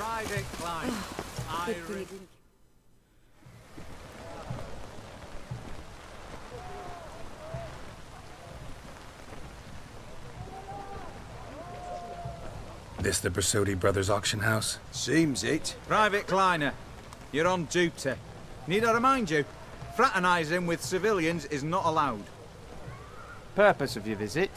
Private Klein. This the Borsodi Brothers auction house? Seems it. Private Kleiner, you're on duty. Need I remind you, fraternizing with civilians is not allowed. Purpose of your visit?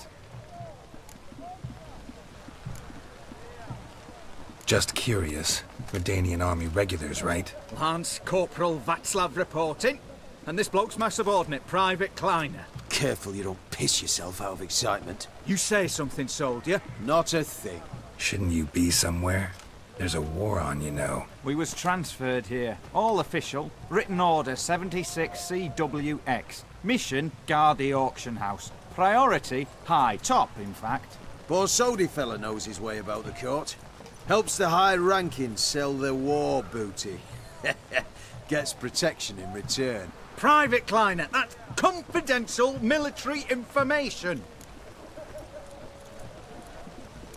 Just curious. Redanian army regulars, right? Lance Corporal Václav reporting, and this bloke's my subordinate, Private Kleiner. Careful you don't piss yourself out of excitement. You say something, soldier? Not a thing. Shouldn't you be somewhere? There's a war on, you know. We was transferred here. All official. Written order 76 CWX. Mission, guard the auction house. Priority, high. Top, in fact. Borsodi fella knows his way about the court. Helps the high rankings sell their war booty. Gets protection in return. Private Kleiner, that's confidential military information.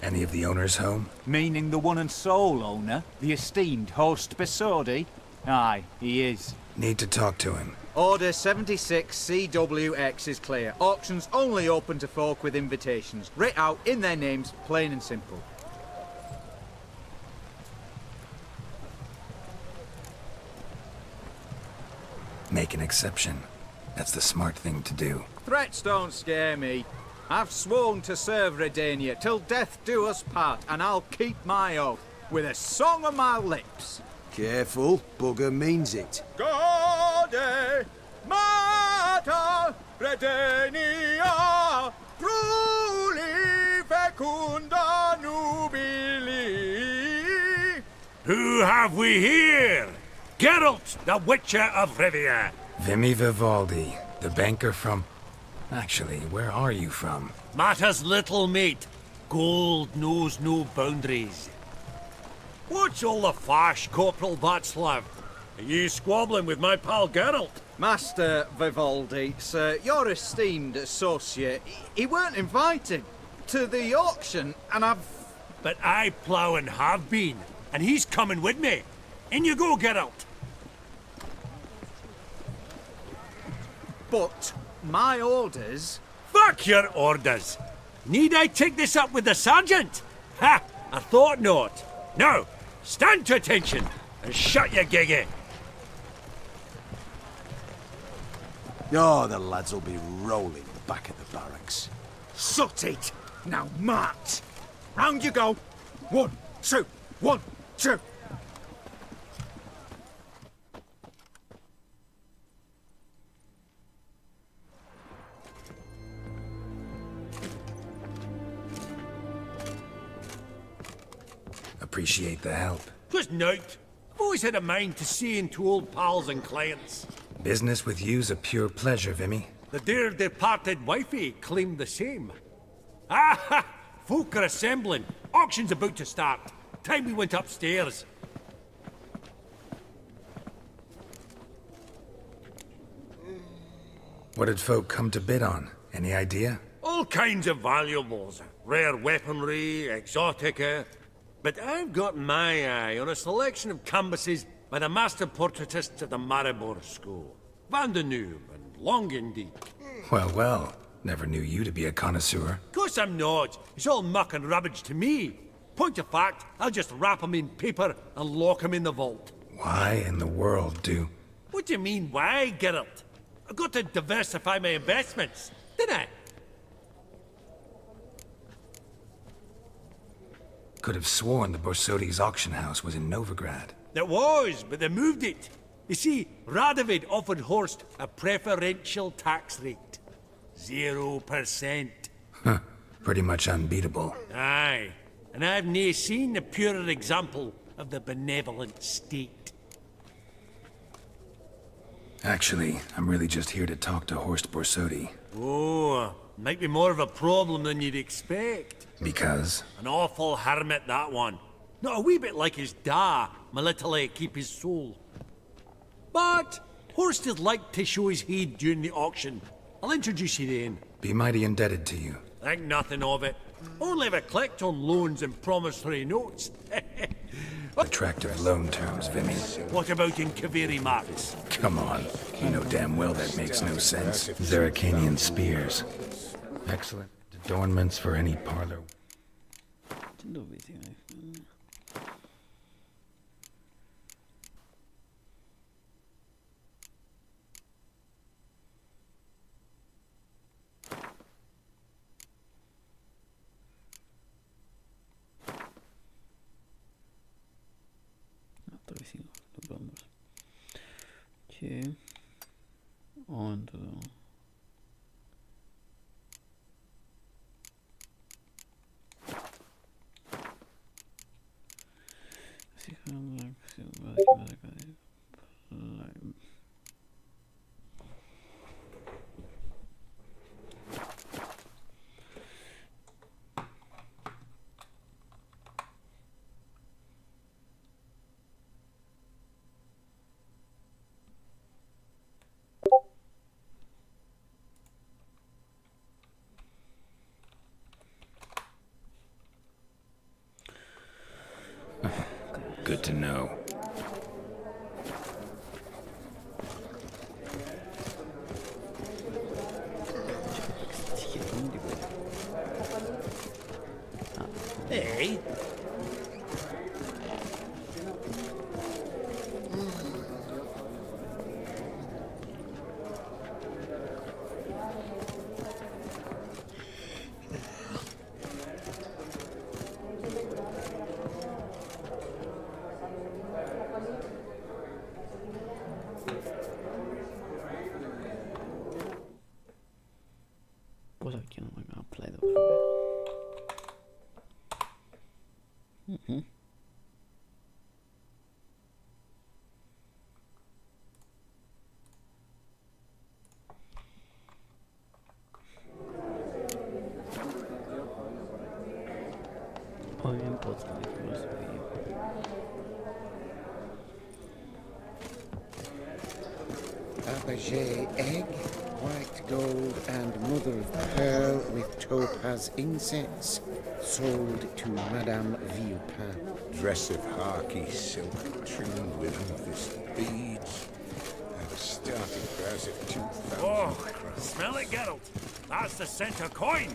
Any of the owners home? Meaning the one and sole owner, the esteemed host Borsodi? Aye, he is. Need to talk to him. Order 76 CWX is clear. Auctions only open to folk with invitations. Writ out in their names, plain and simple. Make an exception. That's the smart thing to do. Threats don't scare me. I've sworn to serve Redania till death do us part, and I'll keep my oath with a song on my lips. Careful, bugger means it. Gaude Mater Redania Pruli fecunda nubili. Who have we here? Geralt, the Witcher of Rivia. Vimy Vivaldi, the banker from... Actually, where are you from? Matters little, mate. Gold knows no boundaries. What's all the fash, Corporal Václav? Are you squabbling with my pal Geralt? Master Vivaldi, sir, your esteemed associate, he weren't invited to the auction, and I've... But I plough and have been, and he's coming with me. In you go, Geralt. But my orders... Fuck your orders. Need I take this up with the sergeant? Ha! I thought not. Now, stand to attention and shut your giggy. Oh, the lads will be rolling back at the barracks. Sut it! Now march! Round you go! 1, 2, 1, 2! Appreciate the help. Just note, I've always had a mind to see into old pals and clients. Business with you's a pure pleasure, Vimy. The dear departed wifey claimed the same. Ah ha! Folk are assembling. Auction's about to start. Time we went upstairs. What did folk come to bid on? Any idea? All kinds of valuables. Rare weaponry, exotica. But I've got my eye on a selection of canvases by the master portraitists at the Maribor School. Van de Noob and Longindeep. Well, well. Never knew you to be a connoisseur. Of course I'm not. It's all muck and rubbish to me. Point of fact, I'll just wrap 'em in paper and lock 'em in the vault. Why in the world do... What do you mean, why, Geralt? I've got to diversify my investments, didn't I? Could have sworn the Borsodi's auction house was in Novigrad. It was, but they moved it. You see, Radovid offered Horst a preferential tax rate. 0%. Huh. Pretty much unbeatable. Aye. And I've nae seen a purer example of the benevolent state. Actually, I'm really just here to talk to Horst Borsodi. Oh, might be more of a problem than you'd expect. Because? An awful hermit, that one. Not a wee bit like his da, my little keep his soul. But Horst is like to show his head during the auction. I'll introduce you then. Be mighty indebted to you. Think nothing of it. Only if I collect on loans and promissory notes. Attractive loan terms, Vimy. What about in Kaviri Marks? Come on. You know damn well that makes no sense. Zerrikanian spears. Excellent adornments for any parlor. Vamos. Que onde Good to know. Hey? What I can I'm gonna play the Очень плотно Fabergé egg, white gold, and mother of pearl with topaz insets, sold to Madame Villepin. Dress of harky silk trimmed with amethyst beads, and a starting price of 2,000 Oh, crowns. smell it, Geralt. That's the center coin.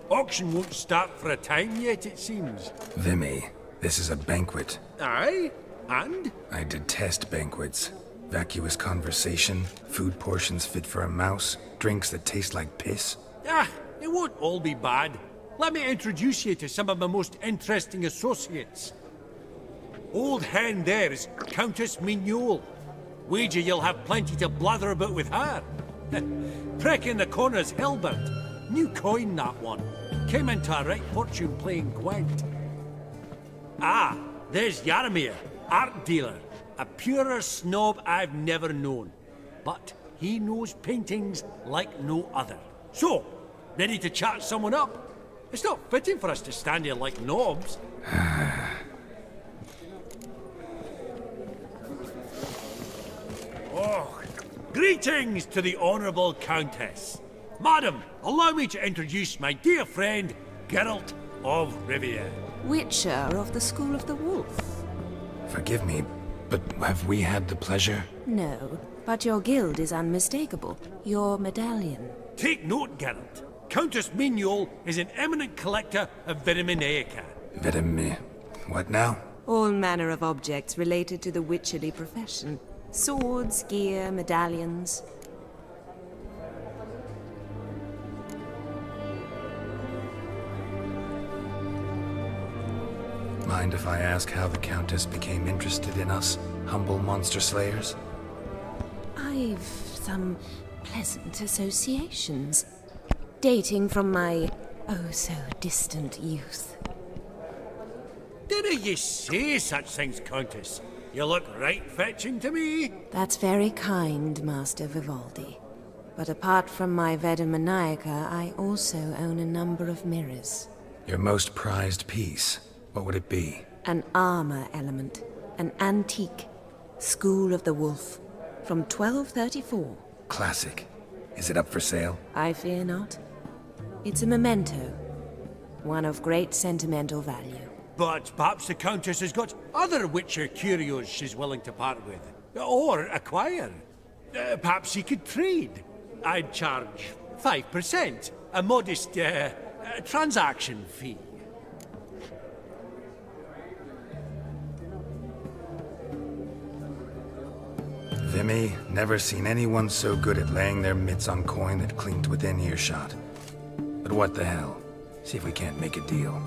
Auction won't start for a time yet, it seems. Vimy, this is a banquet. Aye? And? I detest banquets. Vacuous conversation, food portions fit for a mouse, drinks that taste like piss. Ah, it won't all be bad. Let me introduce you to some of my most interesting associates. Old hen there is Countess Mignol. Wager you'll have plenty to blather about with her. Prick in the corner's Hilbert. New coin, that one. Came into a right fortune playing Gwent. Ah, there's Yaramir, art dealer. A purer snob I've never known. But he knows paintings like no other. So, ready to chat someone up? It's not fitting for us to stand here like knobs. Oh, greetings to the Honourable Countess. Madam, allow me to introduce my dear friend, Geralt of Rivia. Witcher of the School of the Wolf. Forgive me, but have we had the pleasure? No, but your guild is unmistakable. Your medallion. Take note, Geralt. Countess Mignol is an eminent collector of Viriminaica. Vitamin. What now? All manner of objects related to the witcherly profession. Swords, gear, medallions. Mind if I ask how the Countess became interested in us, humble monster slayers? I've some pleasant associations, dating from my oh-so-distant youth. Dinna ye say such things, Countess? You look right fetching to me. That's very kind, Master Vivaldi. But apart from my Veda Maniaca, I also own a number of mirrors. Your most prized piece, what would it be? An armor element. An antique. School of the Wolf. From 1234. Classic. Is it up for sale? I fear not. It's a memento. One of great sentimental value. But perhaps the Countess has got other Witcher curios she's willing to part with. Or acquire. Perhaps he could trade. I'd charge 5%. A modest, transaction fee. Vimy, never seen anyone so good at laying their mitts on coin that clinked within earshot. But what the hell? See if we can't make a deal.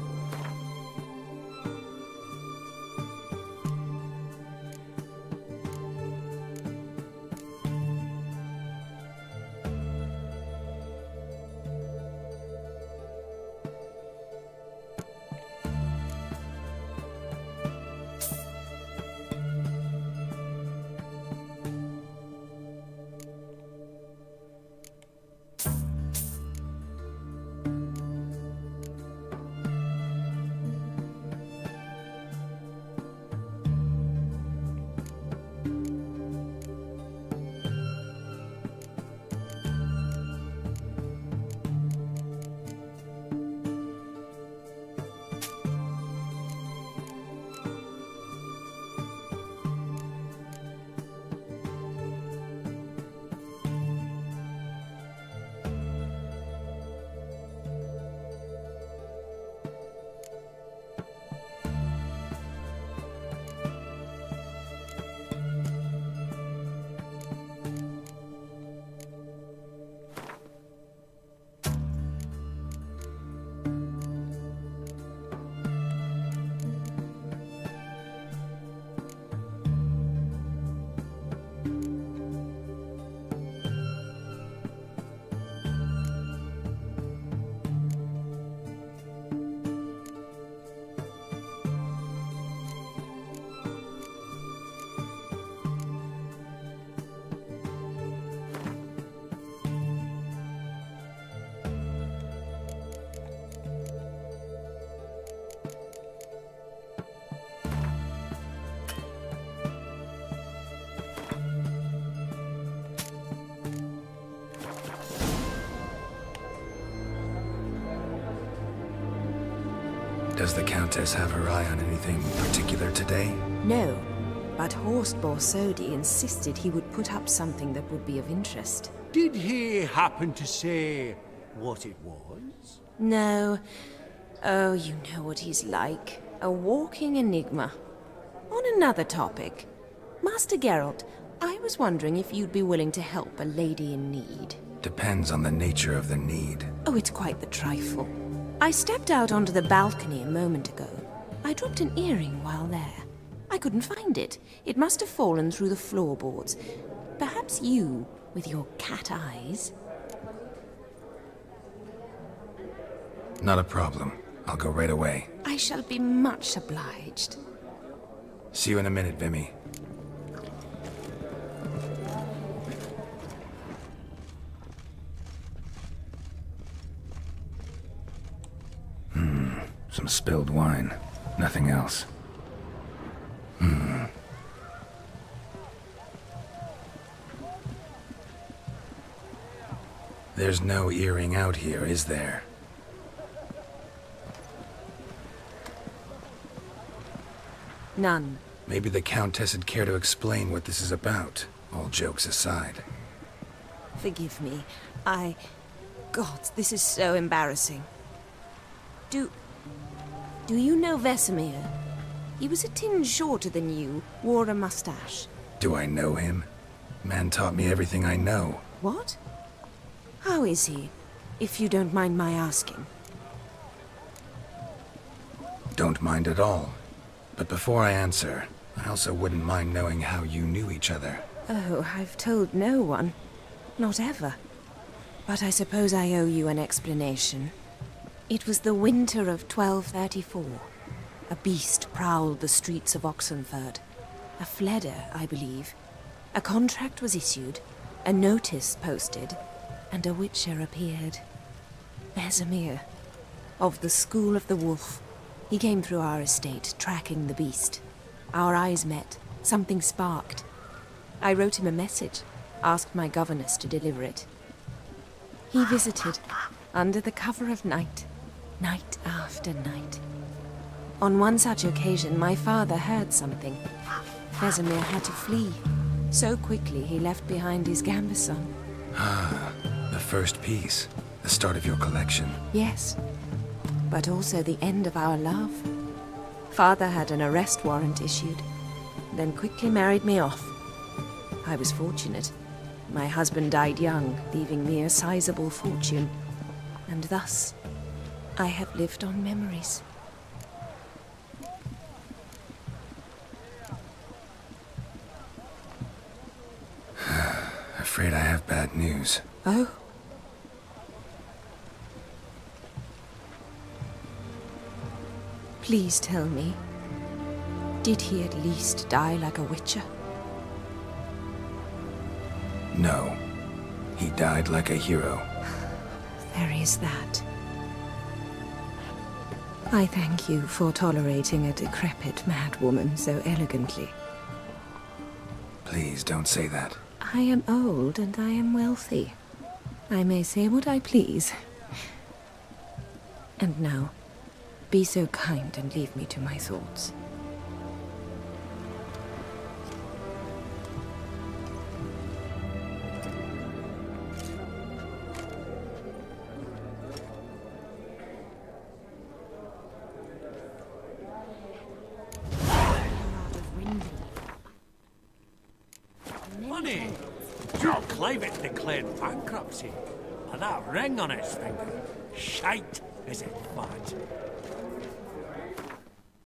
Does the Countess have her eye on anything particular today? No, but Horst Borsodi insisted he would put up something that would be of interest. Did he happen to say what it was? No. Oh, you know what he's like. A walking enigma. On another topic, Master Geralt, I was wondering if you'd be willing to help a lady in need. Depends on the nature of the need. Oh, it's quite the trifle. I stepped out onto the balcony a moment ago. I dropped an earring while there. I couldn't find it. It must have fallen through the floorboards. Perhaps you, with your cat eyes. Not a problem. I'll go right away. I shall be much obliged. See you in a minute, Vimy. Some spilled wine. Nothing else. There's no earring out here, is there? None. Maybe the Countess would care to explain what this is about, all jokes aside. Forgive me. God, this is so embarrassing. Do you know Vesemir? He was a tinge shorter than you, wore a mustache. Do I know him? Man taught me everything I know. What? How is he, if you don't mind my asking? Don't mind at all. But before I answer, I also wouldn't mind knowing how you knew each other. Oh, I've told no one. Not ever. But I suppose I owe you an explanation. It was the winter of 1234. A beast prowled the streets of Oxenford. A Fleder, I believe. A contract was issued, a notice posted, and a Witcher appeared. Vesemir, of the School of the Wolf. He came through our estate, tracking the beast. Our eyes met. Something sparked. I wrote him a message, asked my governess to deliver it. He visited, under the cover of night, night after night. On one such occasion, my father heard something. Vesemir had to flee. So quickly he left behind his gambeson. Ah, the first piece. The start of your collection. Yes, but also the end of our love. Father had an arrest warrant issued, then quickly married me off. I was fortunate. My husband died young, leaving me a sizable fortune. And thus, I have lived on memories. Afraid I have bad news. Oh? Please tell me, did he at least die like a witcher? No. He died like a hero. There is that. I thank you for tolerating a decrepit madwoman so elegantly. Please don't say that. I am old and I am wealthy. I may say what I please. And now, be so kind and leave me to my thoughts. Funny, Joe Clivet declared bankruptcy, and that ring on his finger, shite is it, bad.